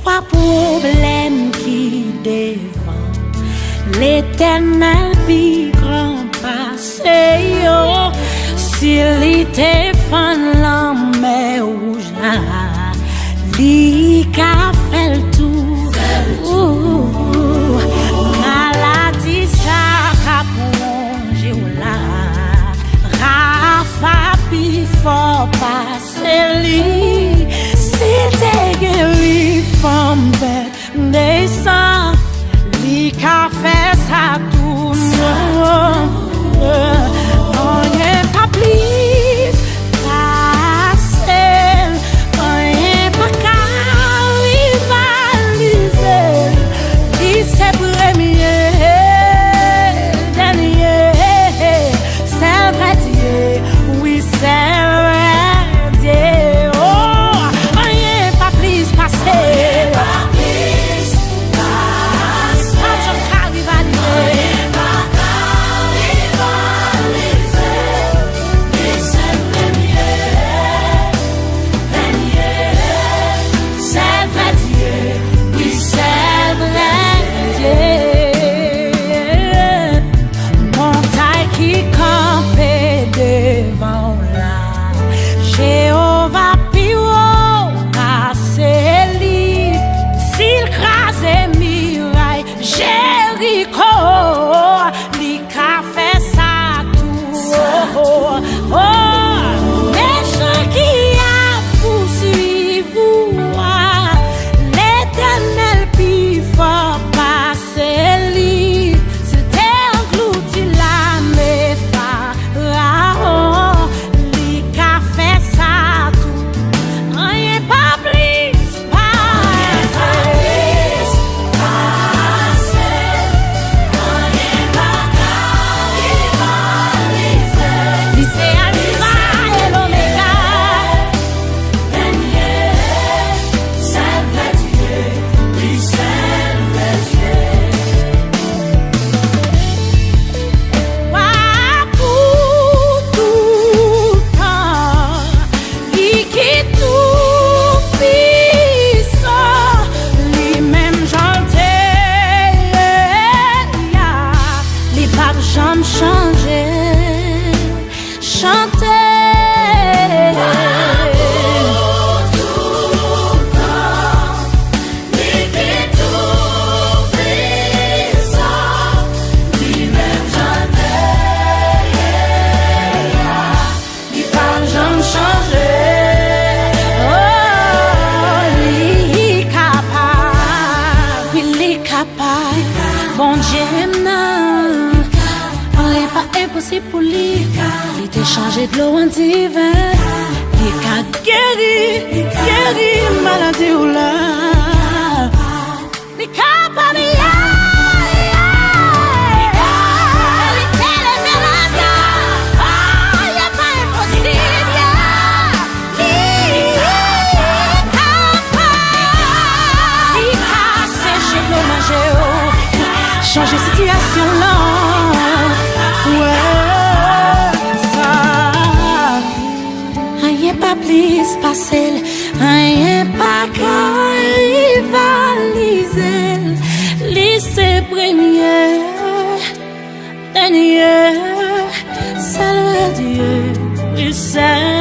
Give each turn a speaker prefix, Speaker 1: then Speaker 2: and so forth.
Speaker 1: soit problème qui devant l'Éternel puis grand passé yo. S'il était fan la mer rouge là, li ka fait le tour. Maladie ça ka plongé là, Rafa puis faut passer li. S'il t'est guéri femme belle descend, li ka fait ça tout on n'est pas plus facile, on n'est pas qu'à rivaliser. Qui c'est premier, dernier, c'est vrai Dieu, oui c'est vrai Dieu. Oh, on n'est pas plus facile, pas qu'à rivaliser. Bon Dieu, non, on n'est pas impossible pour lui. Il t'a changé de l'eau en divin. Il a guéri, maladie ou là. Il a pas de changer situation là, ouais, ça. Rien pas plus facile, rien pas qu'à rivaliser. Lycée premier, dernier, c'est le Dieu, oui c'est.